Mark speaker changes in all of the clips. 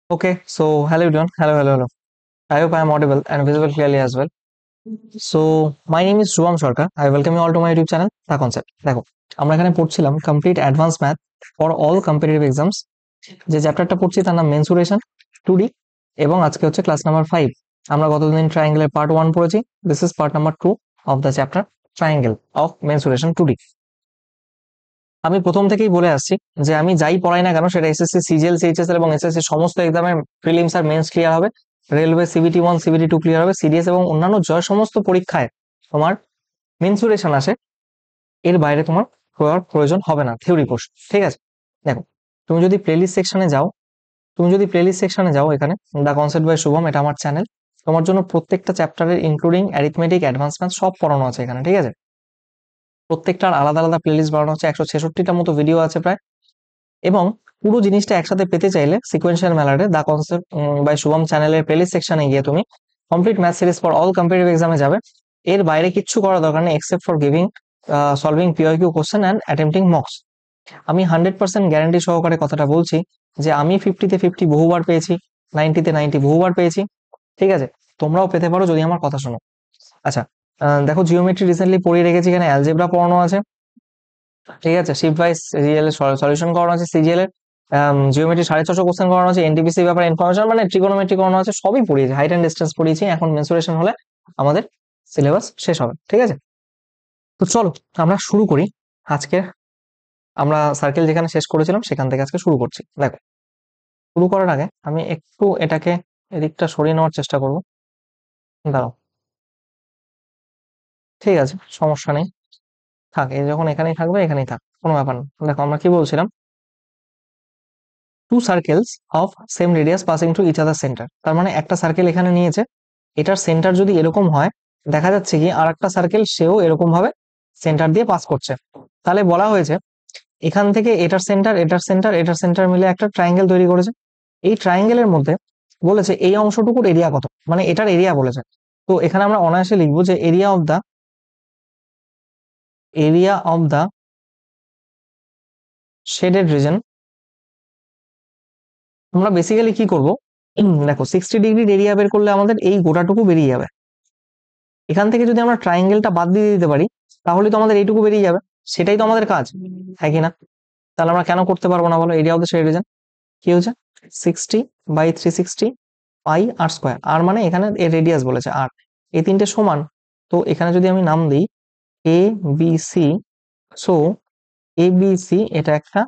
Speaker 1: Okay, so hello everyone. Hello. I hope I am audible and visible clearly as well. So my name is Shubham Sarkar. I welcome you all to my YouTube channel, The Concept. দেখো আমরা এখানে পড়ছিলাম complete advance math for all competitive exams. যে চ্যাপ্টারটা পড়ছি তার নাম mensuration 2D এবং আজকে হচ্ছে ক্লাস নাম্বার 5। আমরা গতদিন ট্রায়াঙ্গেলের পার্ট 1 পড়েছি। This is part number 2 of the chapter triangle of mensuration 2D। আমি প্রথম থেকেই বলে আসছি যে আমি যাই পড়াই না কেন সেটা এসএসসি সিজিএল সিএইচএসএল এবং এসএসসি সমস্ত এক্সামের প্রিলিমস আর মেন্স ক্লিয়ার হবে, রেলওয়ে সিবিটি 1 সিবিটি 2 ক্লিয়ার হবে, সিডিএস এবং অন্যান্য জয় সমস্ত পরীক্ষায় তোমার মেনসুরেশন আসে। এর বাইরে তোমার প্রয়োজন হবে না থিওরি কোর্স, ঠিক আছে? দেখো তুমি যদি প্লেলিস্ট সেকশনে যাও এখানে দা কনসেপ্ট বাই শুভম, এটা আমার চ্যানেল। তোমার জন্য প্রত্যেকটা চ্যাপ্টারের ইনক্লুডিং অ্যারিথমেটিক অ্যাডভান্স ম্যাথ সব পড়ানো আছে এখানে, ঠিক আছে? প্রত্যেকটার আলাদা আলাদা প্লেলিস্ট বানানো হচ্ছে, 166টা মতো ভিডিও আছে প্রায়। এবং পুরো জিনিসটা একসাথে পেতে চাইলে সিকোয়েন্সিয়াল ম্যানারে দা কনসেপ্ট বাই শুভম চ্যানেলের প্লেলিস্ট সেকশনে গিয়ে তুমি complete math series for all competitive এক্সামে যাবে। এর বাইরে কিচ্ছু করার দরকার নেই except for giving solving PYQ question and attempting mocks. আমি 100% গ্যারান্টি সহকারে কথাটা বলছি যে আমি 50-তে 50 বহুবার পেয়েছি, 90-তে 90 বহুবার পেয়েছি, ঠিক আছে? তোমরাও পেতে পারো যদি আমার কথা শোনো। আচ্ছা, দেখো জিওমেট্রি রিসেন্টলি পড়িয়ে রেখেছি, এখানে অ্যালজেব্রা পড়ানো আছে, ঠিক আছে? শিফট ওয়াইজ সিজিএল এর সলিউশন করানো আছে, সিজিএল এর জিওমেট্রি 650 কোশ্চেন করানো আছে, এনটিপিসি ব্যাপারে ইনফরমেশন মানে ট্রিগোনোমেট্রি করানো আছে, সবই পড়িয়েছি, হাইট এন্ড ডিস্টেন্স পড়িয়েছি। এখন মেনসুরেশন হলে আমাদের সিলেবাস শেষ হবে, ঠিক আছে? তো চলো আমরা শুরু করি। আজকে আমরা সার্কেল যেখানে শেষ করেছিলাম সেখান থেকে আজকে শুরু করছি। দেখো, শুরু করার আগে আমি একটু এটাকে এদিকটা সরিয়ে নেওয়ার চেষ্টা করবো। দাঁড়াও, ঠিক আছে, সমস্যা নেই, থাক, এই যখন এখানেই থাকবে এখানেই থাক, কোনো ব্যাপার না। দেখো আমরা কি বলছিলাম, two circles of same radius passing through each other centre. তার মানে একটা সার্কেল এখানে নিয়েছে, এটার সেন্টার যদি এরকম হয়, দেখা যাচ্ছে কি আর একটা সার্কেল সেও এরকম ভাবে সেন্টার দিয়ে পাস করছে। তাহলে বলা হয়েছে এখান থেকে এটার সেন্টার এটার সেন্টার এটার সেন্টার মিলে একটা ট্রায়াঙ্গেল তৈরি করেছে। এই ট্রায়াঙ্গেলের মধ্যে বলেছে এই অংশটুকুর এরিয়া কত, মানে এটার এরিয়া বলেছে। তো এখানে আমরা অনায়াসে লিখবো যে area of the shaded region. আমরা বেসিক্যালি কি করব, দেখো 60 ডিগ্রির এরিয়া বের করলে আমাদের এই গোটাটুকু বেরিয়ে যাবে। এখান থেকে যদি আমরা ট্রায়াঙ্গেলটা বাদ দিয়ে দিতে পারি তাহলে তো আমাদের এইটুকু বেরিয়ে যাবে, সেটাই তো আমাদের কাজ, হ্যাঁ কি না? তাহলে আমরা কেন করতে পারবো না বলো? Area of the shade region কি হচ্ছে 60/360 পাই আর স্কোয়ার। আর মানে এখানে এর রেডিয়াস বলেছে আর, এই তিনটে সমান। তো এখানে যদি আমি নাম দিই A B C, so A B C এটা একটা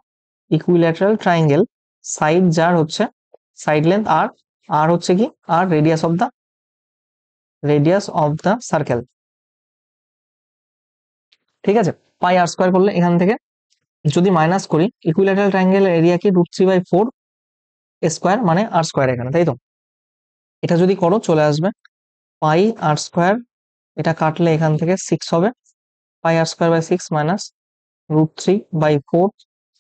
Speaker 1: ইকুইল্যাটারাল ট্রায়াঙ্গেল, সাইড যার হচ্ছে সাইড লেন্থ আর, আর হচ্ছে কি আর রেডিয়াস অফ দা সার্কেল, ঠিক আছে? পাই আর স্কোয়ার করলে এখান থেকে যদি মাইনাস করি, ইকুইল্যাটারাল ট্রায়াঙ্গেলের এরিয়া কি √3/4 স্কোয়ার মানে আর স্কোয়ার এখানে, তাই তো? এটা যদি করো চলে আসবে পাই আর স্কোয়ার, এটা কাটলে এখান থেকে 6 হবে, পাই আর স্কোয়ার/6 মাইনাস √3/4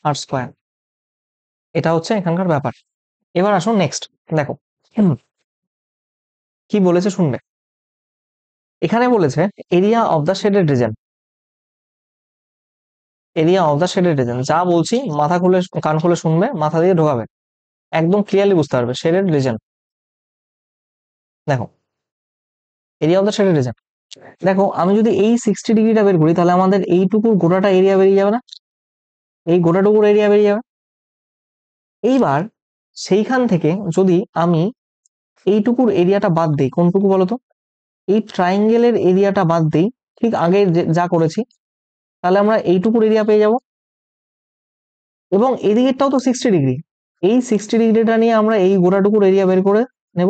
Speaker 1: আর স্কোয়ার। এটা হচ্ছে এখানকার ব্যাপার। এবার আসুন নেক্সট, দেখো কি বলেছে শুনবে। এখানে বলেছে area of the shaded reason, যা বলছি মাথা খুলে কান খুলে শুনবে, মাথা দিয়ে ঢোকাবে, একদম ক্লিয়ারলি বুঝতে পারবে। শেডেড রিজন, দেখো area of the shaded reason, দেখো আমি যদি এই 60 ডিগ্রিটা বের করি তাহলে আমাদের এইটুকুর গোটাটা এরিয়া বেরিয়ে যাবে না? এই গোটাটুকুর এরিয়া বেরিয়ে যাবে। এইবার সেইখান থেকে যদি আমি এইটুকুর এরিয়াটা বাদ দিই, কোনটুকু বলতো? এই ট্রায়াঙ্গেলের এরিয়াটা বাদ দিই, ঠিক আগে যা করেছি, তাহলে আমরা এইটুকুর এরিয়া পেয়ে যাব। এবং এদিকেরটাও তো 60 ডিগ্রি, এই 60 ডিগ্রিটা নিয়ে আমরা এই গোটাটুকুর এরিয়া বের করে নেব।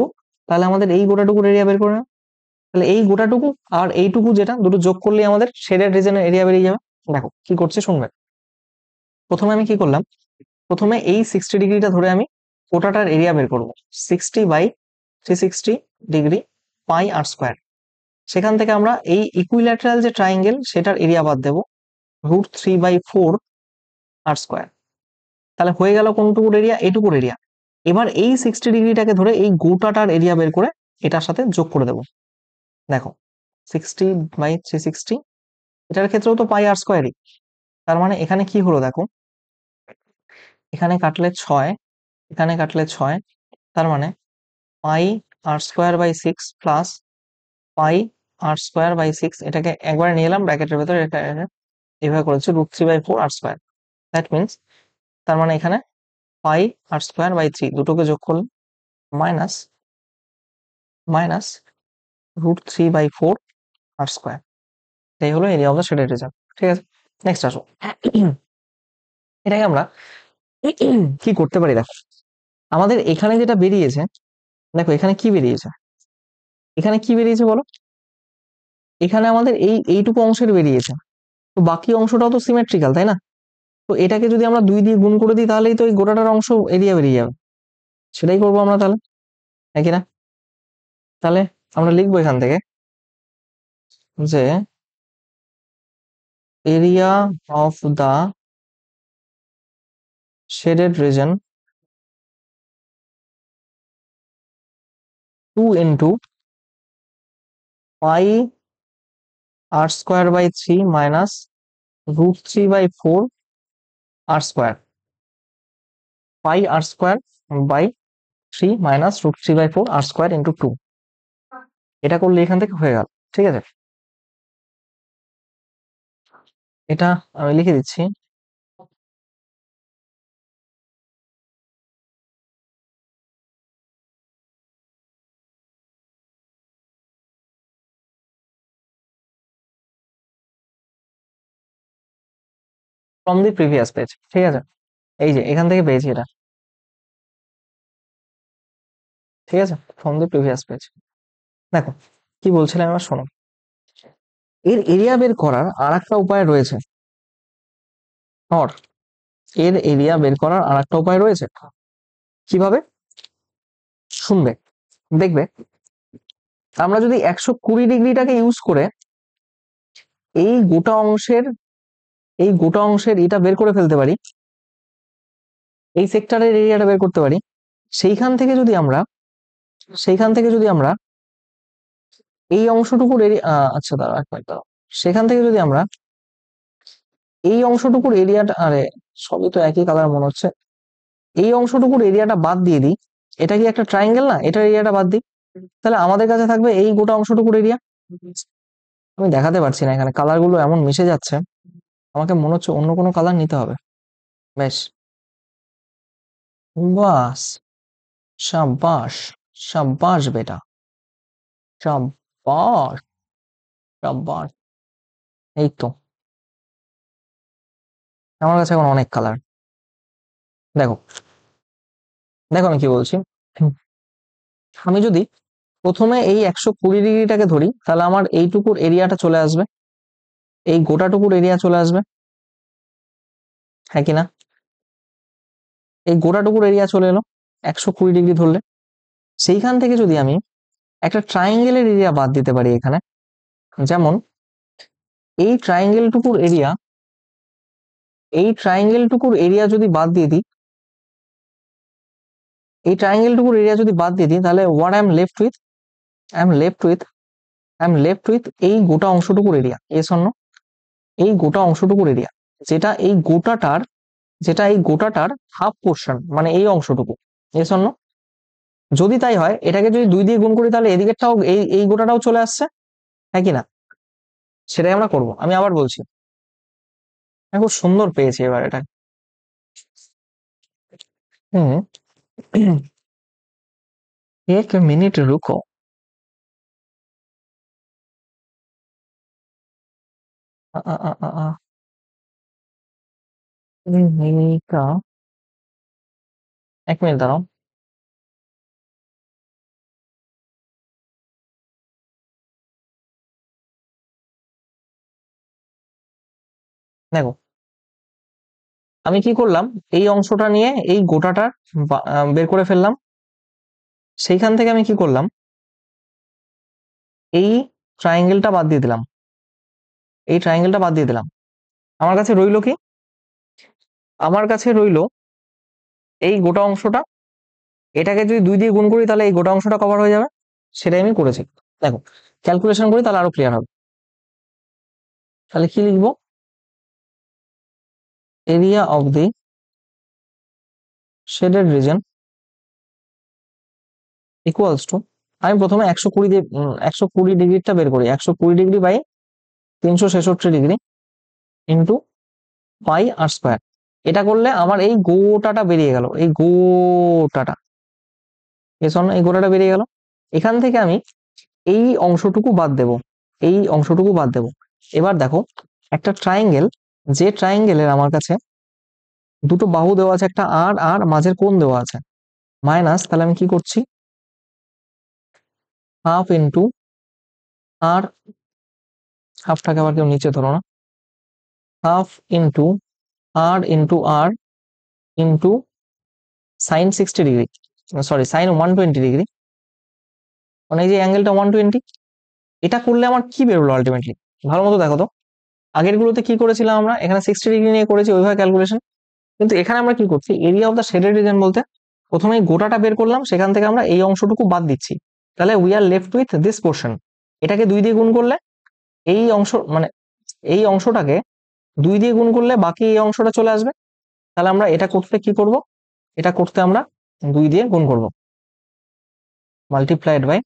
Speaker 1: তাহলে আমাদের এই গোটাটুকুর এরিয়া বের করে নেব। তাহলে এই গোটাটুকু আর এইটুকু যেটা দুটো যোগ করলে আমাদের শেডেড রিজনের এরিয়া বেরিয়ে যাবে। দেখো কি করছে শুনবে। প্রথমে আমি কি করলাম, প্রথমে এই 60 ডিগ্রিটা ধরে আমি গোটাটার এরিয়া বের করবো, 60/360 ডিগ্রি পাই আর স্কোয়ার। সেখান থেকে আমরা এই ইকুইল্যাটারাল যে ট্রায়াঙ্গেল সেটার এরিয়া বাদ দেবো, √3/4 আর স্কোয়ার। তাহলে হয়ে গেল কোনটুকুর এরিয়া? এইটুকুর এরিয়া। এবার এই 60 ডিগ্রিটাকে ধরে এই গোটাটার এরিয়া বের করে এটার সাথে যোগ করে দেবো। দেখো 60/360, এটার ক্ষেত্রেও তো পাই আর স্কোয়ারই। তার মানে এখানে কি হলো দেখো, এখানে কাটলে 6, এখানে কাটলে 6, তার মানে pi r square by 6 plus pi r square by 6, এটাকে একবার নিয়ে এলাম ব্র্যাকেটের ভেতরে, এটা এভাবে করেছি √3/4 আর স্কোয়ার। দ্যাট মিনস, তার মানে এখানে পাই আর স্কোয়ার বাই 3 দুটোকে যোগ করলে মাইনাস মাইনাস √3/4 আর স্কোয়ার। এই হলো area of the shaded reason. ঠিক আছে, নেক্সট আসো। এটাকে আমরা কি করতে পারি, দেখো আমাদের এখানে যেটা বেরিয়েছে, দেখো এখানে কি বেরিয়েছে, এখানে কি বেরিয়েছে বলো, এখানে আমাদের এইটুকু অংশের বেরিয়েছে, তো বাকি অংশটাও তো সিমেট্রিক্যাল, তাই না? তো এটাকে যদি আমরা 2 দিয়ে গুণ করে দিই তাহলেই তো এই গোটাটার অংশ এরিয়া বেরিয়ে যাবে। সেটাই করবো আমরা তাহলে, নাকি না? তাহলে আমরা লিখবো এখান থেকে যে area of the shaded region 2 into pi r square by 3 minus √3/4 r square, pi r square by 3 minus √3/4 r square into 2। এটা করলে এখান থেকে হয়ে গেল। ঠিক আছে, এটা আমি লিখে দিচ্ছি। ফ্রম দি প্রিভিয়াস পেজ, ঠিক আছে, এই যে এখান থেকে পেয়েছি এটা। ঠিক আছে, ফ্রম দি প্রিভিয়াস পেজ। দেখো কি বলছিলাম এবার শোনো, এর এরিয়া বের করার আর একটা উপায় রয়েছে, এর এরিয়া বের করার আর একটা উপায় রয়েছে। কিভাবে শুনবে, দেখবে, আমরা যদি 120 ডিগ্রিটাকে ইউজ করে এই গোটা অংশের এটা বের করে ফেলতে পারি, এই সেক্টরের এরিয়াটা বের করতে পারি, সেইখান থেকে যদি আমরা এই অংশটুকুর এরিয়া, আচ্ছা দাঁড়াও এক মিনিট দাঁড়াও, সেখান থেকে যদি আমরা এই অংশটুকুর এরিয়াটা, আরে সবই তো একই কালার মনে হচ্ছে, এই অংশটুকুর এরিয়াটা বাদ দিয়ে দিই, এটা কি একটা ট্রায়াঙ্গেল না, এটার এরিয়াটা বাদ দিই, তাহলে আমাদের কাছে থাকবে এই গোটা অংশটুকুর এরিয়া। আমি দেখাতে পারছি না, এখানে কালার গুলো এমন মিশে যাচ্ছে, আমাকে মনে হচ্ছে অন্য কোনো কালার নিতে হবে। বেশ, বাস, সাবাস, সাবাস বেটা, সাবাস, সাবাস। এই তো, আমার কাছে এখন অনেক কালার। দেখো, দেখো আমি কি বলছি, আমি যদি প্রথমে এই 120 ডিগ্রিটাকে ধরি তাহলে আমার এইটুকুর এরিয়াটা চলে আসবে, এই গোটাটুকুর এরিয়া চলে আসবে, হ্যাঁ কি না? এই গোটাটুকুর এরিয়া চলে এলো 120 ডিগ্রি ধরলে। সেইখান থেকে যদি আমি একটা ট্রায়াঙ্গেলের এরিয়া বাদ দিতে পারি এখানে, যেমন এই ট্রায়াঙ্গেলটুকুর এরিয়া যদি বাদ দিয়ে দিই, তাহলে what I am left with এই গোটা অংশটুকুর এরিয়া, এস অন্য এই গোটা অংশটুকুর এরিয়া, যেটা এই গোটাটার হাফ পোর্শন, মানে এই অংশটুকু, এস অন্য। যদি তাই হয়, এটাকে যদি 2 দিয়ে গুণ করি তাহলে এদিকেরটাও এই গোটাটাও চলে আসছে, হ্যাঁ কি না? সেটাই আমরা করব। আমি আবার বলছি, আমি খুব সুন্দর পেয়েছি এবার এটা। হুম। एक मिनट रुको। আ, আ, আ, আ, আ, মিনিটটা, 1 মিনিট দাঁড়াও। দেখো আমি কি করলাম, এই অংশটা নিয়ে এই গোটাটা বের করে ফেললাম, সেইখান থেকে আমি কি করলাম, এই ট্রায়াঙ্গেলটা বাদ দিয়ে দিলাম, আমার কাছে রইলো কি, আমার কাছে রইলো এই গোটা অংশটা, এটাকে যদি 2 দিয়ে গুণ করি তাহলে এই গোটা অংশটা কভার হয়ে যাবে, সেটাই আমি করেছি। দেখো ক্যালকুলেশন করি তাহলে আরো ক্লিয়ার হবে। তাহলে কি লিখবো, area of the shaded region equals to, আমি প্রথমে 120 দিয়ে 120 ডিগ্রিটা বের করি, 120 degree by 366 degree into pi r square. এটা করলে আমার এই গোটাটা বেরিয়ে গেল, এই গোটাটা, এই গোটাটা বেরিয়ে গেল। এখান থেকে আমি এই অংশটুকু বাদ দেব, এই অংশটুকু বাদ দেব। এবার দেখো একটা ট্রায়াঙ্গেল, যে ট্রায়াঙ্গেলের আমার কাছে দুটো বাহু দেওয়া আছে, একটা আর আর মাঝের কোণ দেওয়া আছে, মাইনাস, তাহলে আমি কি করছি, হাফ ইন্টু আর, হাফটাকে আবার কেউ নিচে ধরো না, half into r into sine 60 degree, sorry sine 120 degree, মানে এই যে অ্যাঙ্গেলটা 120। এটা করলে আমার কি বেরোলো আলটিমেটলি, ভালো মতো দেখো তো। আগের গুলোতে কি করেছিলাম আমরা, এখানে 60 ডিগ্রি নিয়ে করেছি ওইভাবে ক্যালকুলেশন, কিন্তু এখানে আমরা কি করছি, area of the shaded reason বলতে প্রথমে এই গোটাটা বের করলাম, সেখান থেকে আমরা এই অংশটুকু বাদ দিচ্ছি, তাহলে we are left with this portion. এটাকে 2 দিয়ে গুণ করলে এই অংশ, মানে এই অংশটাকে 2 দিয়ে গুণ করলে বাকি এই অংশটা চলে আসবে। তাহলে আমরা এটা করতে কি করব, এটা করতে আমরা 2 দিয়ে গুণ করব, মাল্টিপ্লাইড বাই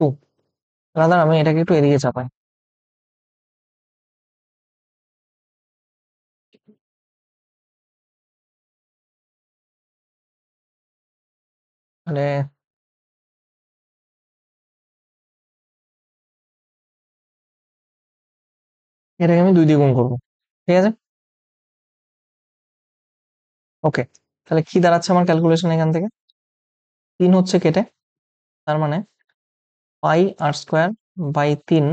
Speaker 1: 2। রাদার আমি এটাকে একটু এদিকে চাপাই, মানে এটাকে আমি 2 দিয়ে গুণ করবো, ঠিক আছে। ওকে, তাহলে কি দাঁড়াচ্ছে আমার ক্যালকুলেশন এখান থেকে, 3 হচ্ছে কেটে, তার মানে pi r square by 3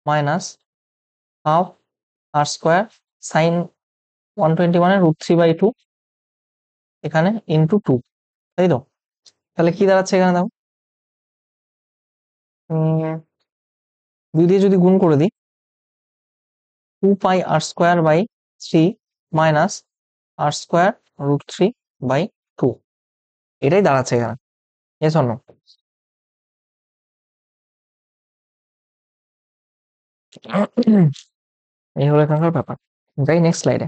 Speaker 1: minus half r square sine 120 মানে √3/2 এখানে ইন্টু 2, তাই তো। তাহলে কি দাঁড়াচ্ছে এখানে দেখো, 2 দিয়ে যদি গুণ করে দিই, 2 pi r square by 3 minus r square √3/2, এটাই দাঁড়াচ্ছে এখানে, এস অন্য। এই হলো এখানকার ব্যাপার। যাই নেক্সট স্লাইডে।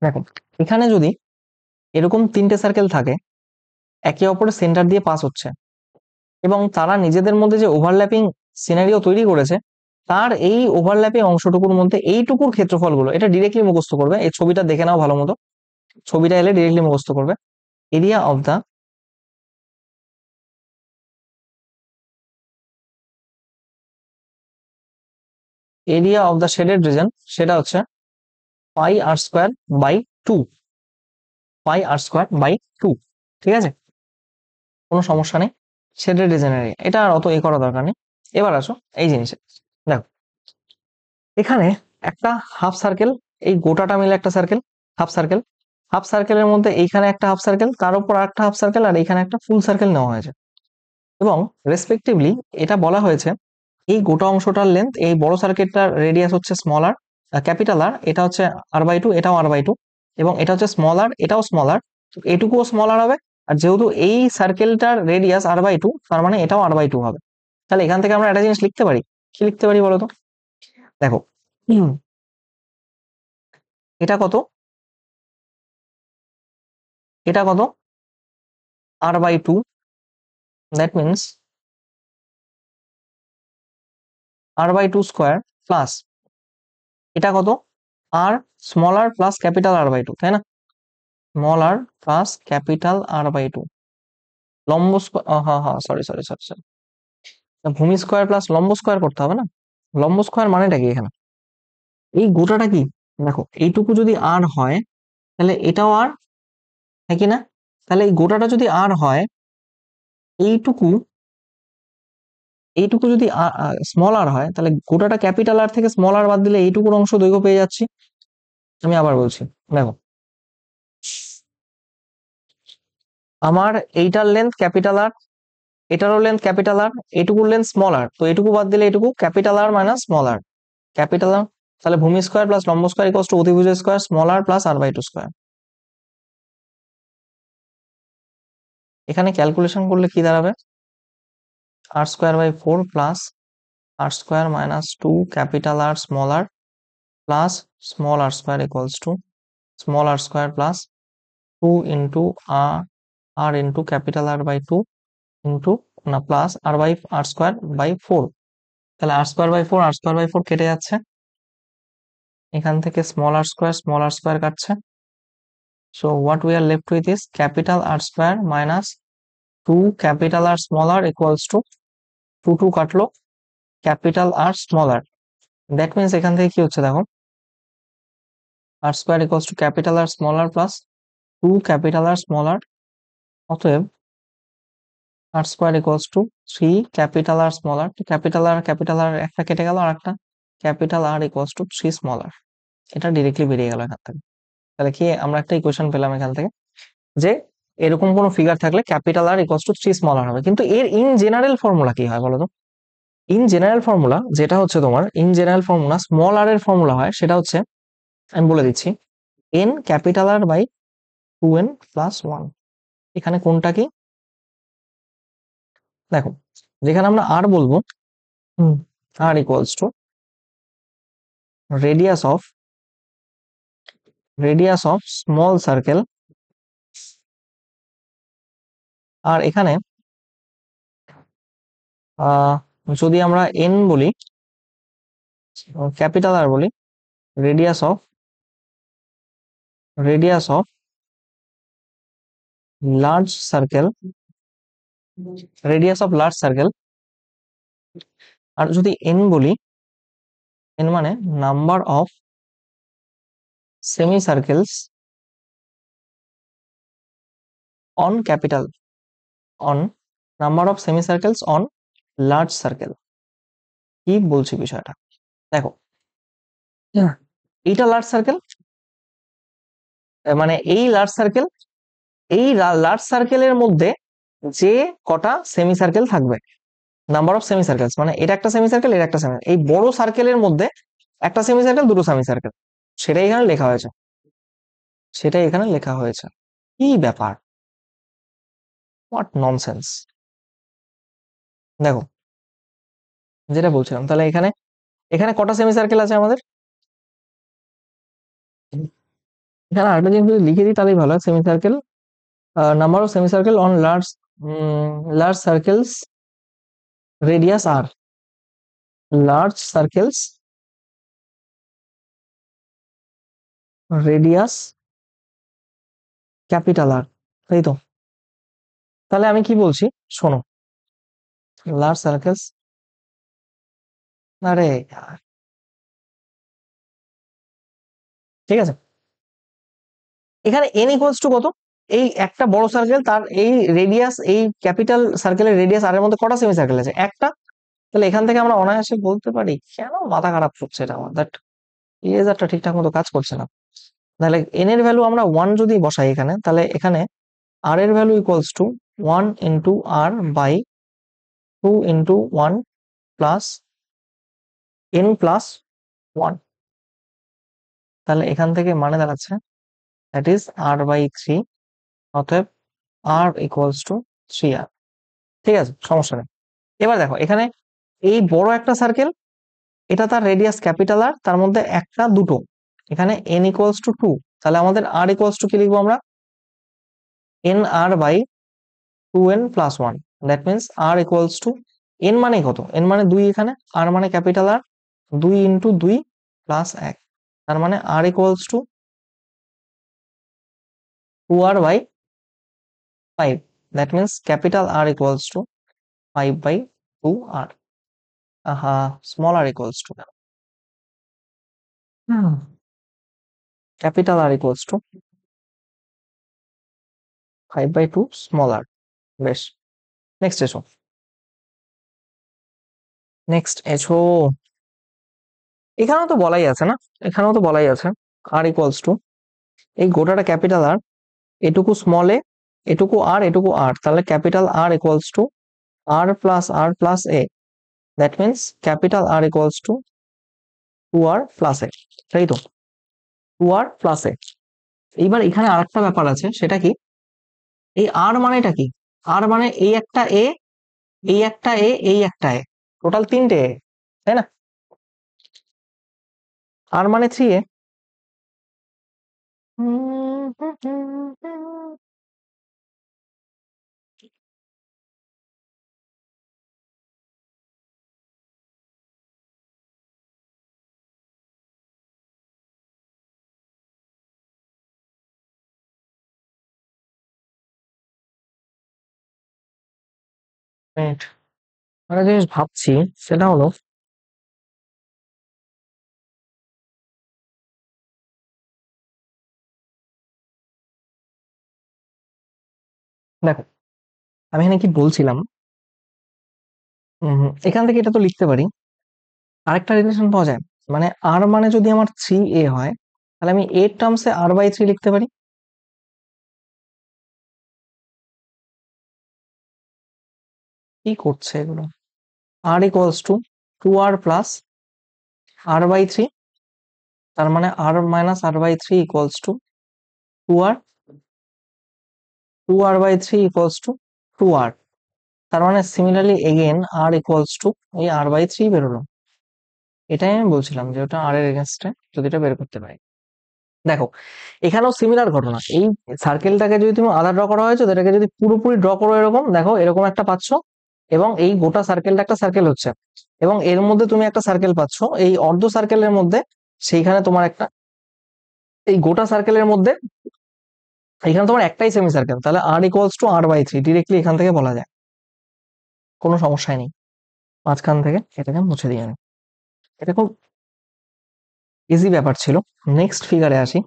Speaker 1: দেখো এখানে যদি এরকম 3টে সার্কেল থাকে, একে অপরের সেন্টার দিয়ে পাস হচ্ছে, এবং তারা নিজেদের মধ্যে যে ওভারল্যাপিং সিনারিও তৈরি করেছে, তার এই ওভারল্যাপিং অংশটুকুর মধ্যে এইটুকুর ক্ষেত্রফলগুলো, এটা ডিরেক্টলি মুখস্থ করবে, এই ছবিটা দেখে নাও ভালো মতো, ছবিটা এলে ডিরেক্টলি মুখস্থ করবে। Area of the shaded region, সেটা হচ্ছে pi r square by 2, pi r square by 2, ঠিক আছে, কোনো সমস্যা নেই। শেডেড রিজনের এরিয়া, এটা আর অত করা দরকার নেই। এবার আসো এই জিনিসে, দেখো এখানে একটা হাফ সার্কেল, এই গোটাটা মিলে একটা সার্কেল, হাফ সার্কেল, হাফ সার্কেলের মধ্যে এইখানে একটা হাফ সার্কেল, তার উপর একটা হাফ সার্কেল, আর এইখানে একটা ফুল সার্কেল নেওয়া হয়েছে, এবং রেসপেক্টিভলি এটা বলা হয়েছে এই গোটা অংশটার লেন্থ, এই বড় সার্কেলটার রেডিয়াস হচ্ছে স্মল আর, ক্যাপিটাল আর, এটা হচ্ছে r/2, এটাও r/2, এবং এটা হচ্ছে স্মল আর, এটাও স্মল আর, এটুকুও স্মল আর হবে। আর যেহেতু এই সার্কেলটার রেডিয়াস r/2, তার মানে এটাও r/2 হবে। তাহলে এখান থেকে আমরা একটা জিনিস লিখতে পারি, কি লিখতে পারি বলতো, দেখো এটা কত, এটা কত, r/2, that means r/2 square plus এটা কত, আর small r plus capital r/2, তাই না, small r plus capital r/2, লম্ব স্কোয়ার, হ্যাঁ হ্যাঁ সরি সরি সরি সরি, ভূমি স্কোয়ার প্লাস লম্ব স্কোয়ার করতে হবে না, লম্ব স্কোয়ার মানেটা কি এখানে, এই গোটাটা কি, দেখো এইটুকু যদি আর হয় তাহলে এটাও আর, হ্যাঁ কি না, তাহলে এই গোটাটা যদি আর হয়, এইটুকু, এইটুকু যদি স্মল আর হয়, তাহলে গোটাটা ক্যাপিটাল আর থেকে স্মল আর বাদ দিলে এইটুকুর অংশ দৈর্ঘ্য পেয়ে যাচ্ছি। আমি আবার বলছি, দেখো আমার এইটার লেন্থ ক্যাপিটাল আর, এটারও লেন্থ ক্যাপিটাল আর, এটুকুর লেন্থ স্মল আর, তো এটুকু বাদ দিলে এটুকু capital R minus small r, capital R, তাহলে ভূমি স্কোয়ার প্লাস লম্ব স্কোয়ার ইকুয়ালস টু অতিভুজ square small r plus r/2 square. এখানে ক্যালকুলেশন করলে কি দাঁড়াবে, r²/4 plus r² minus 2 capital R small r plus small r² equals to small r² plus two into r into capital R by two into না plus r square by four. তাহলে r square by four, r square by four কেটে যাচ্ছে, এখান থেকে small r square কাটছে। So what we are left with is capital R square minus two capital R small r equals to two two কাটলো capital R small r. That means এখান থেকে কি হচ্ছে দেখো, r square equals to capital R small r plus two capital R small r. অতএব r square equals to three capital R small r. Capital R একটা কেটে গেল, আর একটা capital R equals to three small r. এটা directly বেরিয়ে গেল এখান থেকে। তাহলে কি আমরা একটা ইকুয়েশন পেলাম এখান থেকে যে এরকম কোনো ফিগার থাকলে capital R equals to three small r হবে। কিন্তু এর ইন জেনারেল ফর্মুলা কি হয় বলো তো? ইন জেনারেল ফর্মুলা যেটা হচ্ছে তোমার, in general formula small r এর ফর্মুলা হয়, সেটা হচ্ছে আমি বলে দিচ্ছি, N capital R by two N plus one. এখানে কোনটা কি দেখো, যেখানে আমরা আর বলবো, r equals to radius of small circle. আর এখানে যদি আমরা এন বলি, ক্যাপিটাল আর বলি, রেডিয়াস অফ লার্জ সার্কেল, আর যদি এন বলি, এন মানে number of semicircles on capital, on number of semicircles on large circle. কি বলছি বিষয়টা দেখো, এইটা লার্জ সার্কেল, মানে এই লার্জ সার্কেল, এই লার্জ সার্কেলের মধ্যে যে কটা সেমি সার্কেল থাকবে, নাম্বার অফ সেমি সার্কেলস, মানে এটা একটা সেমি সার্কেল, এটা একটা সেমি, এই বড় সার্কেলের মধ্যে একটা সেমি সার্কেল, দুটো সেমি সার্কেল, সেটাই এখানে লেখা হয়েছে, কি ব্যাপার, হোয়াট ননসেন্স। দেখো যেটা বলছিলাম, তাহলে এখানে এখানে কটা সেমি সার্কেল আছে আমাদের, এখানে আরেকটা জিনিস যদি লিখে দিই তাহলেই ভালো হয়। Semi circle, number of semi circle on large circles radius r, large circles radius capital r, তাই তো? তাহলে আমি কি বলছি শোনো, লার্জ সার্কেলস, আরে ঠিক আছে, এখানে এন ইকুয়ালস টু কত, এই একটা বড় সার্কেল তার এই রেডিয়াস, এই ক্যাপিটাল সার্কেলের রেডিয়াস আর এর মধ্যে কটা সেমি সার্কেল আছে, একটা। তাহলে এখান থেকে আমরা অনায়াসে বলতে পারি, কেন মাথা খারাপ করছে এটা আমার, দ্যাট ইরেজারটা ঠিকঠাক মতো কাজ করছে না। তাহলে এন এর ভ্যালু আমরা ওয়ান যদি বসাই এখানে, তাহলে এখানে আর এর value equals to one into r by two into one plus n plus one. তাহলে এখান থেকে মানে দাঁড়াচ্ছে that is r by three, অতএব r equals to three r. ঠিক আছে, সমস্যা নেই। এবার দেখো এখানে এই বড় একটা সার্কেল, এটা তার রেডিয়াস ক্যাপিটাল আর, তার মধ্যে একটা দুটো, এখানে এন ইকুয়ালস টু টু, তাহলে আমাদের আর ইকুয়ালস টু কি লিখবো আমরা, n r by two N plus one. That means r equals to, n মানে কত, এন মানে দুই, এখানে আর মানে ক্যাপিটাল আর, দুই ইন্টু দুই প্লাস এক, তার মানে r equals to two r by five. That means capital R equals to five by two r. Small r equals to, capital R equals to five by two small r. বেশ, next এসো, এখানেও তো বলাই আছে না, এখানেও তো বলাই আছে আর ইকুয়ালস টু এই গোটাটা ক্যাপিটাল আর, এটুকু স্মল এ, এটুকু আর, এটুকু আর, তাহলে capital R equals to r plus a. That means capital R equals to two r plus a, তাই তো? Two r plus a. এইবার এখানে আরেকটা ব্যাপার আছে, সেটা কি, এই আর মানেটা কি, আর মানে এই একটা এ, এই একটা এ, এই একটা এ, টোটাল তিনটে এ, তাই না? আর মানে থ্রি এ। মিনিট, একটা জিনিস ভাবছি, সেটা হলো দেখো আমি এখানে কি বলছিলাম, এখান থেকে এটা তো লিখতে পারি, আরেকটা রিলেশন পাওয়া যায়, মানে আর মানে যদি আমার 3a হয়, তাহলে আমি এর টার্মসে r/3 লিখতে পারি। কি করছে এগুলো? r equals to 2r plus r/3, তার মানে r minus r/3 equals to 2r, 2r/3 equals to 2r, তার মানে similarly again r equals to এই r/3 বেরোলো। এটাই আমি বলছিলাম যে ওটা r এর এগেনস্টে যদি এটা বের করতে পারি। দেখো এখানেও সিমিলার ঘটনা, এই সার্কেলটাকে যদি তুমি আধা ড্র করা হয়েছে, তো এটাকে যদি পুরোপুরি ড্র করো এরকম, দেখো এরকম একটা পাচ্ছ, এবং এই গোটা সার্কেলটা একটা সার্কেল হচ্ছে, এবং এর মধ্যে তুমি একটা সার্কেল পাচ্ছ, এই অর্ধ সার্কেলের মধ্যে সেইখানে তোমার একটা, এই গোটা সার্কেলের মধ্যে এখানে তোমার একটাই সেমি সার্কেল, তাহলে r equals to r/3 directly এখান থেকে বলা যায়, কোনো সমস্যাই নেই। মাঝখান থেকে এটাকে মুছে দিয়ে আমি, এটা খুব ইজি ব্যাপার ছিল। নেক্সট ফিগারে আসি।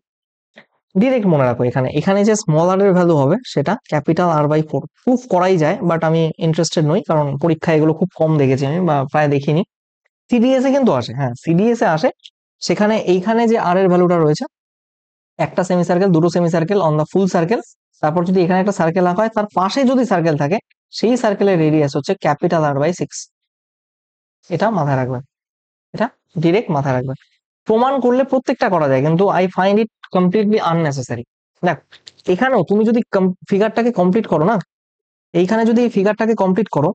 Speaker 1: ডিরেক্ট মনে রাখো, এখানে এখানে যে স্মল আর এর ভ্যালু হবে সেটা ক্যাপিটাল r/4, প্রুফ করাই যায়, বাট আমি ইন্টারেস্টেড নই, কারণ পরীক্ষায় এগুলো খুব কম দেখেছি আমি, বা প্রায় দেখিনি। সিডিএস এ কিন্তু আসে, হ্যাঁ সিডিএস এ আসে, সেখানে এইখানে যে আর এর ভ্যালুটা রয়েছে, একটা সেমি সার্কেল, দুটো semi circle on the full circle, তারপর যদি এখানে একটা সার্কেল আঁকা হয়, তার পাশে যদি সার্কেল থাকে, সেই সার্কেলের রেডিয়াস হচ্ছে ক্যাপিটাল r/6। এটা মাথায় রাখবে, এটা ডিরেক্ট মাথায় রাখবে। প্রমাণ করলে প্রত্যেকটা করা যায়, কিন্তু I find it completely unnecessary. দেখ এখানেও তুমি যদি ফিগারটাকে কমপ্লিট করো না, এইখানে যদি এই ফিগারটাকে কমপ্লিট করো,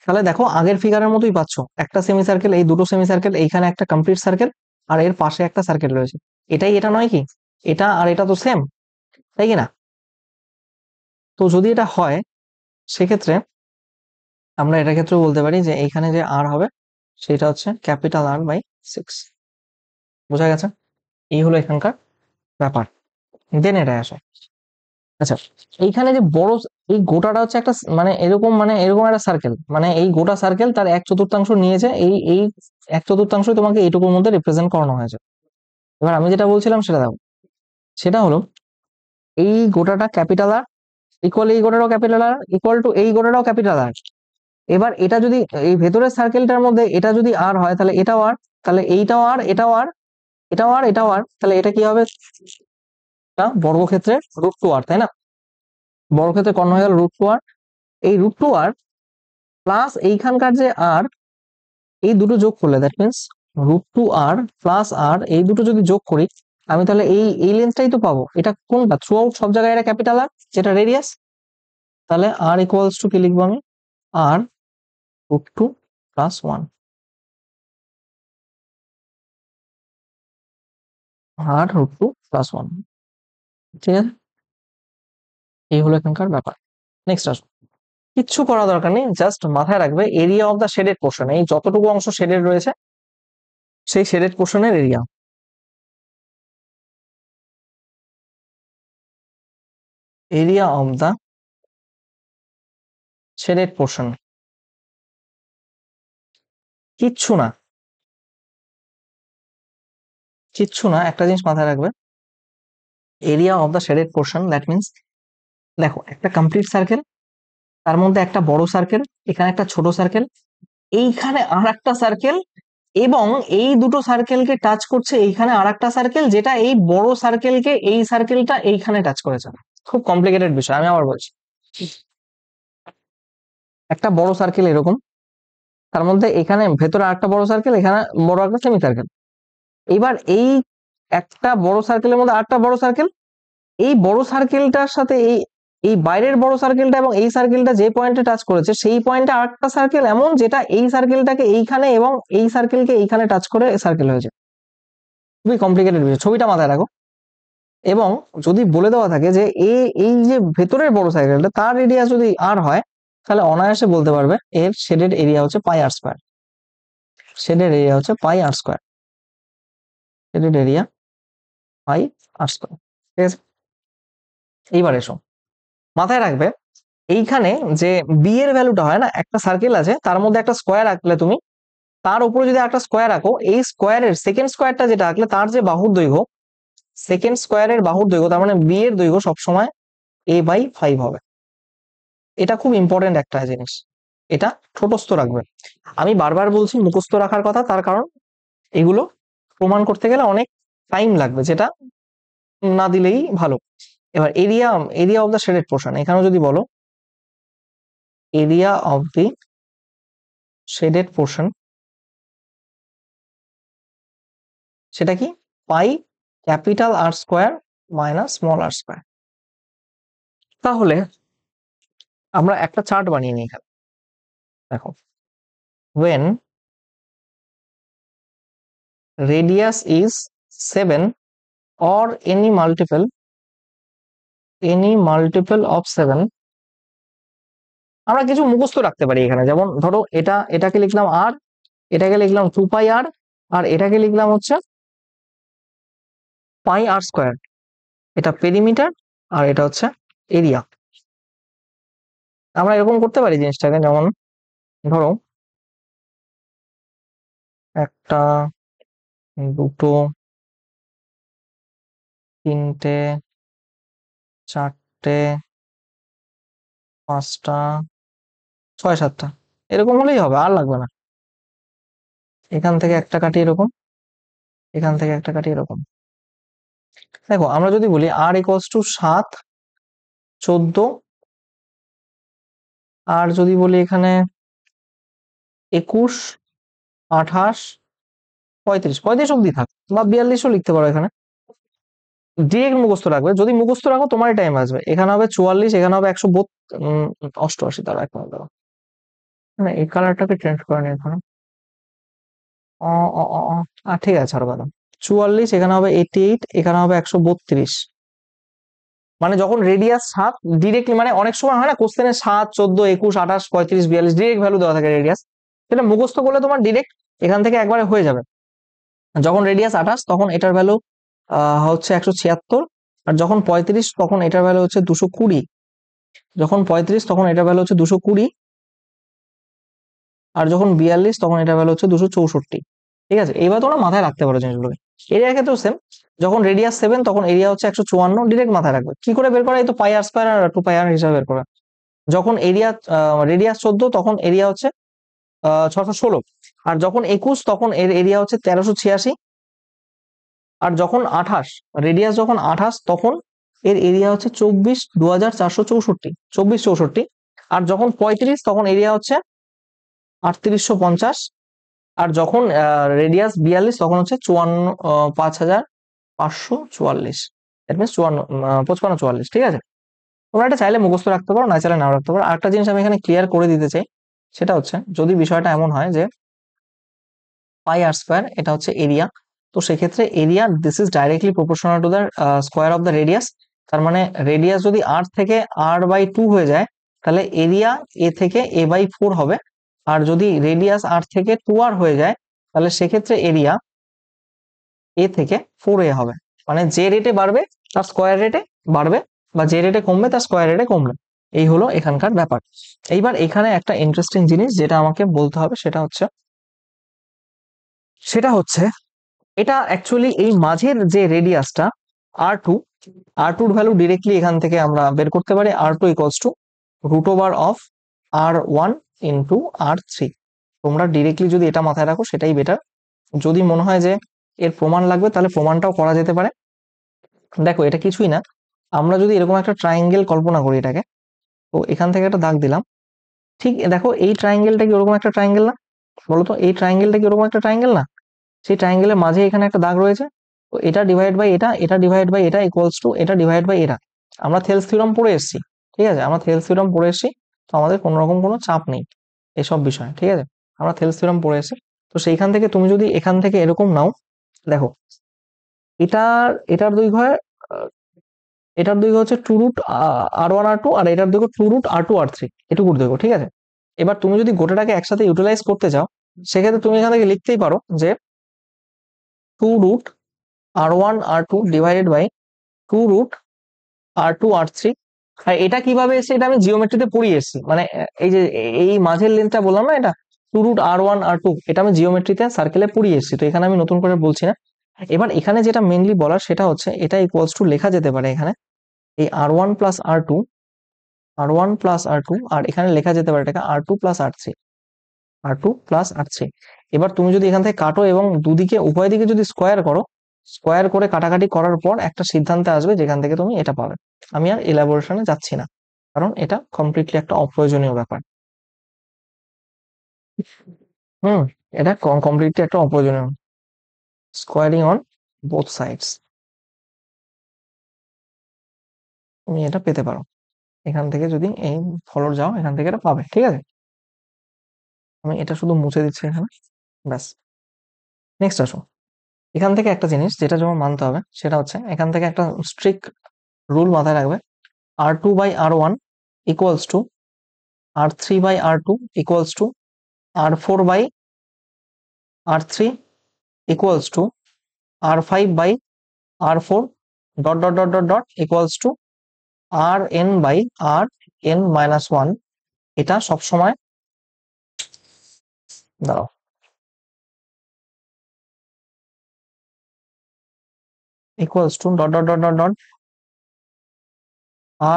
Speaker 1: তাহলে দেখো আগের ফিগারের মতোই পাচ্ছ, একটা সেমি সার্কেল, এই দুটো সেমি সার্কেল, এইখানে একটা কমপ্লিট সার্কেল, আর এর পাশে একটা সার্কেল রয়েছে। এটাই এটা নয় কি? এটা আর এটা তো সেম, তাই কি না? তো যদি এটা হয়, সেক্ষেত্রে আমরা এটার ক্ষেত্রে বলতে পারি যে এইখানে যে আর হবে সেটা হচ্ছে ক্যাপিটাল r/6। বোঝা গেছে? এই হলো এখানকার ব্যাপার। দেন এটা আসে, আচ্ছা এইখানে যে বড়, এই গোটাটা হচ্ছে একটা মানে এরকম একটা সার্কেল, মানে এই গোটা সার্কেল তার 1/4 নিয়েছে, এই 1/4 তোমাকে এইটুকুর মধ্যে রিপ্রেজেন্ট করানো হয়েছে। এবার আমি যেটা বলছিলাম সেটা দেখো, সেটা হলো এই গোটাটা ক্যাপিটাল আর ইকুয়াল, এই গোটাটাও ক্যাপিটাল আর ইকুয়াল টু এই গোটাটাও ক্যাপিটাল আর। এবার এটা যদি এই ভেতরের সার্কেলটার মধ্যে এটা যদি আর হয়, তাহলে এটাও আর, তাহলে এইটাও আর, এটাও আর, এটাও আর, এটাও আর, তাহলে এটা কি হবে? বর্গক্ষেত্রের √2r, তাই না? বর্গক্ষেত্রে কর্ণ হয়ে গেল √2r। এই √2r প্লাস এইখানকার যে আর, এই দুটো যোগ করলে দ্যাট মিনস √2r প্লাস আর, এই দুটো যদি যোগ করি আমি, তাহলে এই লেন্থটাই তো পাবো। এটা কোনটা? থ্রু আউট সব জায়গায় এটা ক্যাপিটাল আর, যেটা রেডিয়াস। তাহলে আর ইকুয়ালস টু কি লিখবো আমি? আর √2 প্লাস 1, আর √2 প্লাস 1। ঠিক আছে, এই হলো এখানকার ব্যাপার। নেক্সট আসো, কিচ্ছু করা দরকার নেই, জাস্ট মাথায় রাখবে area of the shaded portion, এই যতটুকু অংশ শেডেড রয়েছে সেই শেডেড পোর্শনের area. Area of the shaded portion, কিচ্ছু না, কিচ্ছু না, একটা জিনিস মাথায় রাখবে, area of the shaded portion that means, দেখো একটা কমপ্লিট সার্কেল, তার মধ্যে একটা বড় সার্কেল, এখানে একটা ছোট সার্কেল, এইখানে আর একটা সার্কেল, এবং এই দুটো সার্কেলকে টাচ করছে এইখানে আর একটা সার্কেল, যেটা এই বড় সার্কেলকে, এই সার্কেলটা এইখানে টাচ করেছে। খুব কমপ্লিকেটেড বিষয়, আমি আবার বলছি, একটা বড় সার্কেল এরকম, তার মধ্যে এখানে ভেতরে আরেকটা বড় সার্কেল, এখানে বড় একটা সেমি সার্কেল। এইবার এই একটা বড় সার্কেলের মধ্যে আরেকটা বড় সার্কেল, এই বড় সার্কেলটার সাথে এই এই বাইরের বড় সার্কেলটা এবং এই সার্কেলটা যে পয়েন্টে টাচ করেছে, সেই পয়েন্টে আরেকটা সার্কেল এমন, যেটা এই সার্কেলটাকে এইখানে এবং এই সার্কেলকে এইখানে টাচ করে সার্কেল হয়েছে। খুবই কমপ্লিকেটেড বিষয়, ছবিটা মাথায় রাখো। এবং যদি বলে দেওয়া থাকে যে এই যে ভেতরের বড় সার্কেলটা তার এরিয়া যদি আর হয়, তাহলে অনায়াসে বলতে পারবে এর শেডেড এরিয়া হচ্ছে pi r square. Shaded area হচ্ছে pi r square. Shaded area পাই আর স্কোয়ার। ঠিক আছে, এইবার এসো, মাথায় রাখবে এইখানে যে বি এর ভ্যালুটা হয় না, একটা সার্কেল আছে তার মধ্যে একটা স্কোয়ার আঁকলে তুমি, তার উপরে যদি একটা স্কোয়ার আঁকো, এই স্কোয়ারের সেকেন্ড স্কোয়ারটা যেটা আঁকলে তার যে বাহুর দৈর্ঘ্য, সেকেন্ড স্কোয়ারের বাহুর দৈর্ঘ্য, তার মানে বি এর দৈর্ঘ্য সবসময় a/5 হবে। এটা খুব ইম্পর্টেন্ট একটা জিনিস, এটা ঠোঁটস্থ রাখবে। আমি বারবার বলছি মুখস্থ রাখার কথা, তার কারণ এগুলো প্রমাণ করতে গেলে অনেক টাইম লাগবে, যেটা না দিলেই ভালো। এবার area area of the shaded portion, এখানেও যদি বলো area of the shaded portion, সেটা কি pi capital R square minus small r square. তাহলে আমরা একটা চার্ট বানিয়ে নিই এখানে। দেখো, when radius is 7 or any multiple of 7, আমরা কিছু মুখস্থ রাখতে পারি এখানে। যেমন ধরো এটাকে লিখলাম আর, এটাকে লিখলাম 2 পাই আর, আর এটাকে লিখলাম হচ্ছে পাই আর স্কোয়ার। এটা পেরিমিটার আর এটা হচ্ছে এরিয়া। আমরা এরকম করতে পারি জিনিসটাকে, যেমন ধরো একটা, দুটো, তিনটে, চারটে, পাঁচটা, 6-7টা, এরকম হলেই হবে, আর লাগবে না। এখান থেকে একটা কাটি এরকম, এখান থেকে একটা কাটি এরকম। দেখো আমরা যদি বলি আর ইকুয়ালস টু 7, 14, আর যদি বলি এখানে 21, 28, 35 অব্দি থাক, বা 42ও লিখতে পারো। এখানে ডিরেক্ট মুখস্থ রাখবে, যদি মুখস্থ রাখো তোমার টাইম আসবে। এখানে হবে 44, এখানে হবে 188, তারা এক মিনিট দাঁড়াও, এই কালারটাকে চেঞ্জ করে নি এখানে। ঠিক আছে, আর বাদাম 44, এখানে হবে 88, এখানে হবে 132। মানে যখন রেডিয়াস 7 ডিরেক্টলি, মানে অনেক সময় হয় না কোশ্চেনে 7, 14, 21, 28, 35, 42 ডিরেক্ট ভ্যালু দেওয়া থাকে রেডিয়াস, সেটা মুখস্থ করলে তোমার ডিরেক্ট এখান থেকে একবারে হয়ে যাবে। যখন রেডিয়াস 28 তখন এটার ভ্যালু হচ্ছে 176, আর যখন 35 তখন এটার ভ্যালু হচ্ছে 220, যখন 35 তখন এটার ভ্যালু হচ্ছে 220, আর যখন 42 তখন এটার ভ্যালু হচ্ছে 264। ঠিক আছে, এইবার তোমরা মাথায় রাখতে পারো জিনিসগুলোকে। এরিয়ার ক্ষেত্রেও সেম, যখন রেডিয়াস 7 তখন এরিয়া হচ্ছে 154, ডিরেক্ট মাথায় রাখবে। কি করে বের করা? এই তো পাই আর স্কয়ার আর 2 পাই আর হিসাবে বের করা। যখন এরিয়া রেডিয়াস 14 তখন এরিয়া হচ্ছে 616, আর যখন 21 তখন এর এরিয়া হচ্ছে 1386, আর যখন 28, রেডিয়াস যখন 28 তখন এর এরিয়া হচ্ছে 24,2464, 2464, আর যখন 35 তখন এরিয়া হচ্ছে 3850, আর যখন রেডিয়াস 42 তখন হচ্ছে 5544, দ্যাট মিনস 5544। ঠিক আছে, তোমরা এটা চাইলে মুখস্থ রাখতে পারো, না চাইলে নাও রাখতে পারো। আরেকটা জিনিস আমি এখানে ক্লিয়ার করে দিতে চাই, সেটা হচ্ছে যদি বিষয়টা এমন হয় যে পাই আর স্কোয়ার এটা হচ্ছে এরিয়া, তো সেক্ষেত্রে area this is directly proportional to the square of the radius. তার মানে রেডিয়াস যদি আর থেকে r/2 হয়ে যায়, তাহলে এরিয়া এ থেকে a/4 হবে। আর যদি রেডিয়াস আর থেকে 2r হয়ে যায়, তাহলে সেক্ষেত্রে এরিয়া এ থেকে 4a হবে। মানে যে রেটে বাড়বে তার স্কোয়ার রেটে বাড়বে, বা যে রেটে কমবে তার স্কোয়ার রেটে কমবে। এই হলো এখানকার ব্যাপার। এইবার এখানে একটা ইন্টারেস্টিং জিনিস যেটা আমাকে বলতে হবে, সেটা হচ্ছে এটা অ্যাকচুয়ালি এই মাঝের যে রেডিয়াসটা r2, r2 এর ভ্যালু ডিরেক্টলি এখান থেকে আমরা বের করতে পারি। r2 equals to √r into r3। তোমরা ডিরেক্টলি যদি এটা মাথায় রাখো সেটাই বেটার। যদি মনে হয় যে এর প্রমাণ লাগবে তাহলে প্রমাণটাও করা যেতে পারে। দেখো এটা কিছুই না, আমরা যদি এরকম একটা ট্রায়াঙ্গেল কল্পনা করি এটাকে, তো এখান থেকে একটা দাগ দিলাম। ঠিক দেখো এই ট্রায়াঙ্গেলটা কি ওরকম একটা ট্রায়াঙ্গেল না? বলতো এই ট্রায়াঙ্গেলটা কি ওরকম একটা ট্রায়াঙ্গেল না? সেই ট্রায়াঙ্গেলের মাঝে এখানে একটা দাগ রয়েছে, তো এটা ডিভাইড বাই এটা, এটা ডিভাইড বাই এটা ইকুয়ালস টু এটা ডিভাইড বাই এটা। আমরা থেলস থিওরাম পড়ে এসেছি, ঠিক আছে, আমরা থেলস থিওরাম পড়ে এসেছি, তো আমাদের কোনো রকম কোনো চাপ নেই এসব বিষয়ে। ঠিক আছে, আমরা থেলস থিওরাম পড়ে এসেছি। তো সেইখান থেকে তুমি যদি এখান থেকে এরকম নাও, দেখো এটার দৈর্ঘ্য এটার দৈর্ঘ্য হচ্ছে টু রুট R1 R2, আর এটার দৈর্ঘ্য টু রুট R2 R3, এটুকুর দৈর্ঘ্য, ঠিক আছে। এবার তুমি যদি গোটাটাকে একসাথে ইউটিলাইজ করতে চাও, সেক্ষেত্রে তুমি এখান থেকে লিখতেই পারো যে two root R1 R2 divided by two root R2 R3। আর এটা কিভাবে এসেছে, এটা আমি জিওমেট্রিতে পড়িয়ে এসেছি, মানে এই যে এই মাঝের লেন্থটা বললাম না, এটা টু রুট R1 R2, এটা আমি জিওমেট্রিতে সার্কেলে পড়িয়ে এসেছি, তো এখানে আমি নতুন করে বলছি না। এবার এখানে যেটা মেনলি বলার সেটা হচ্ছে এটা ইকুয়ালস টু লেখা যেতে পারে এখানে এই R1 প্লাস R2, আর এখানে লেখা যেতে পারে এটাকে R2 প্লাস R3। এবার তুমি যদি এখান থেকে কাটো এবং দুদিকে উভয় দিকে যদি স্কোয়ার করো, স্কোয়ার করে কাটাকাটি করার পর একটা সিদ্ধান্তে আসবে যেখান থেকে তুমি এটা পাবে। আমি আর এলাবোরেশনে যাচ্ছি না, কারণ এটা কমপ্লিটলি একটা অপ্রয়োজনীয় ব্যাপার। হুম, এটা কমপ্লিটলি একটা অপ্রয়োজনীয়। স্কোয়ারিং অন বোথ সাইডস, তুমি এটা পেতে পারো এখান থেকে, যদি এই ফলোর যাও এখান থেকে এটা পাবে, ঠিক আছে। আমি এটা শুধু মুছে দিচ্ছি এখানে, ব্যাস। নেক্সট আসো, এখান থেকে একটা জিনিস যেটা যেমন মানতে হবে সেটা হচ্ছে এখান থেকে একটা স্ট্রিক্ট রুল মাথায় রাখবে। R2/R1 equals to R3/R2 equals to R4/R3 equals to R5/R4 dot dot dot dot dot equals to Rn/Rn-1। এটা সবসময়, দাঁড়াও, equals to dot dot dot dot dot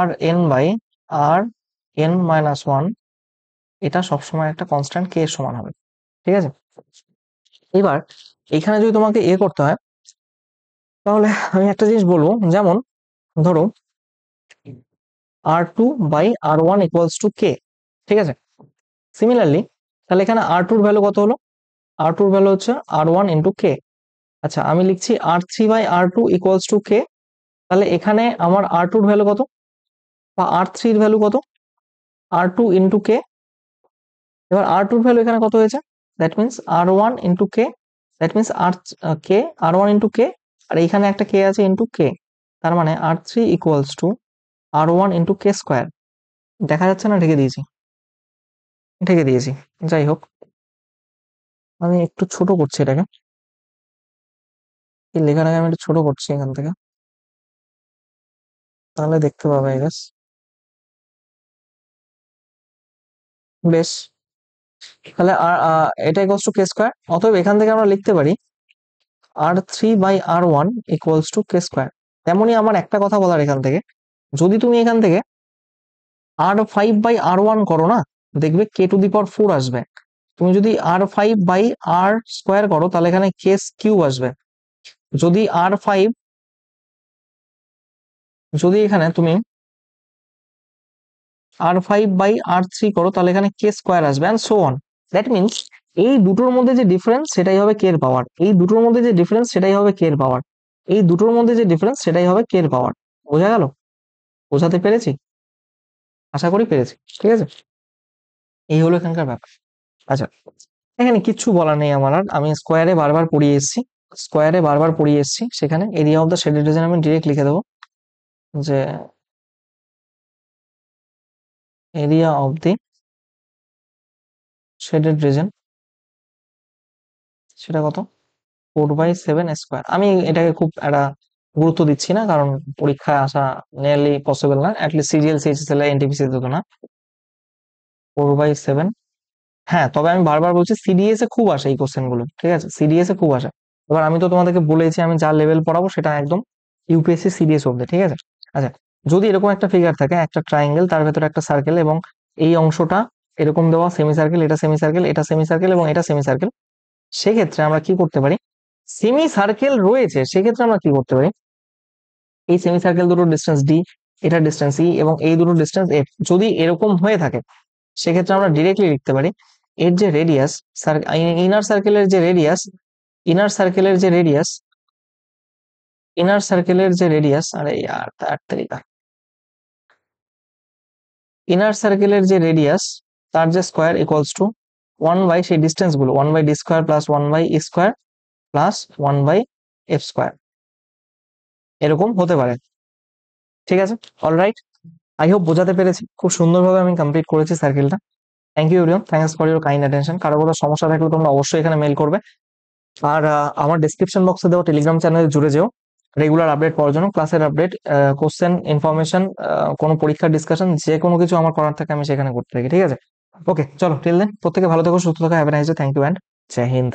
Speaker 1: Rn/Rn-1। এটা সবসময় একটা কনস্ট্যান্ট কে এর সমান হবে, ঠিক আছে। এবার এখানে যদি তোমাকে করতে হয়, তাহলে আমি একটা জিনিস বলবো, যেমন ধরো R2/R1 ইকুয়ালস টু কে, ঠিক আছে। সিমিলারলি তাহলে এখানে R2 এর ভ্যালু কত হলো, R2 এর ভ্যালু হচ্ছে R1 ইন্টু কে। আচ্ছা, আমি লিখছি R3/R2 ইকুয়ালস টু কে, তাহলে এখানে আমার R2 এর ভ্যালু কত বা R3 এর ভ্যালু কত, R2 ইন্টু কে। এবার R2 এর ভ্যালু এখানে কত হয়েছে, that means R1 into K, that means K R1 into K, আর এইখানে একটা কে আছে ইন্টু কে, তার মানে R3 equals to R1 into K square. দেখা যাচ্ছে না, ঢেকে দিয়েছি, ঢেকে দিয়েছি। যাই হোক, আমি একটু ছোট করছি এটাকে, এই লেখাটাকে আমি একটু ছোট করছি এখান থেকে, তাহলে দেখতে পাবে আই গেস। বেশ, তাহলে এটা ইকুয়ালস টু কে স্কোয়ার, অতএব এখান থেকে আমরা লিখতে পারি R3/R1 equals to K square. তেমনই আমার একটা কথা বলার এখান থেকে, যদি তুমি এখান থেকে R5/R1 করো না, দেখবে কে টু দি পাওয়ার 4 আসবে। তুমি যদি R5/R স্কোয়ার করো তাহলে এখানে কে কিউব আসবে। যদি R5, যদি এখানে তুমি R5/R3 করো তাহলে এখানে কে স্কোয়ার আসবে, and so on. That means এই দুটোর মধ্যে যে ডিফারেন্স সেটাই হবে কে এর পাওয়ার, এই দুটোর মধ্যে যে ডিফারেন্স সেটাই হবে কে এর পাওয়ার, এই দুটোর মধ্যে যে ডিফারেন্স সেটাই হবে কে এর পাওয়ার। বোঝা গেল? বোঝাতে পেরেছি? আশা করি পেরেছি, ঠিক আছে। এই হলো এখানকার ব্যাপার। আচ্ছা, এখানে কিচ্ছু বলার নেই আমার, আর আমি স্কোয়ারে বারবার পড়িয়ে এসেছি, স্কোয়ারে বারবার পড়িয়ে এসেছি। সেখানে area of the shaded reason আমি ডিরেক্ট লিখে দেবো যে area of the shaded region, সেটা কত, 4/7 স্কোয়ার। আমি এটাকে খুব একটা গুরুত্ব দিচ্ছি না, কারণ পরীক্ষায় আসা নিয়ারলি পসিবল না, অ্যাটলিস্ট সিজিএল সিএইচএসএল এনটিপিসি তো না। 4/7, হ্যাঁ, তবে আমি বারবার বলছি সিডিএস এ খুব আসে এই কোশ্চেন গুলো, ঠিক আছে, সিডিএস এ খুব আসে। এবার আমি তো তোমাদেরকে বলেছি আমি যা লেভেল পড়াবো সেটা একদম ইউপিএসসি সিডিএস অব্দি, ঠিক আছে। আচ্ছা, যদি এরকম একটা ফিগার থাকে, একটা ট্রায়াঙ্গেল, তার ভেতরে একটা সার্কেল, এবং এই অংশটা এরকম দেওয়া সেমি সার্কেল, এটা সেমি সার্কেল, এটা সেমি সার্কেল এবং এটা সেমি সার্কেল, সেক্ষেত্রে আমরা কি করতে পারি, সেমি সার্কেল রয়েছে সেক্ষেত্রে আমরা কি করতে পারি, এই সেমি সার্কেল দুটোর ডিস্টেন্স ডি, এটার ডিস্টেন্স ই, এবং এই দুটোর ডিস্টেন্স এফ যদি এরকম হয়ে থাকে, সেক্ষেত্রে আমরা ডিরেক্টলি লিখতে পারি এর যে রেডিয়াস, ইনার সার্কেলের যে রেডিয়াস, ইনার সার্কেলের যে রেডিয়াস, ইনার সার্কেলের যে রেডিয়াস, আরে ইয়ার তার তরিকা, ইনার সার্কেলের যে রেডিয়াস তার যে স্কোয়ার ইকুয়ালস টু 1/, সেই ডিস্টেন্স গুলো 1/d square plus 1/e square plus 1/f square, এরকম হতে পারে। ঠিক আছে, অলরাইট, আই হোপ বোঝাতে পেরেছি, খুব সুন্দরভাবে আমি কমপ্লিট করেছি সার্কেলটা। Thank you everyone, thanks for your kind attention. কারো কোনো সমস্যা থাকলে তোমরা অবশ্যই এখানে মেল করবে। আর আমার ডিসক্রিপশন বক্সে দেওয়া টেলিগ্রাম চ্যানেলে জুড়ে যেও রেগুলার আপডেট পাওয়ার জন্য, ক্লাসের আপডেট, কোশ্চেন, ইনফরমেশন, কোনো পরীক্ষার ডিসকাশন, যে কোনো কিছু আমার করার থাকে আমি সেখানে করতে থাকি। ঠিক আছে, ওকে, চলো টিল দেন প্রত্যেকে ভালো থেকো, সুস্থ থাকো, have a nice day, thank you and জয় হিন্দ।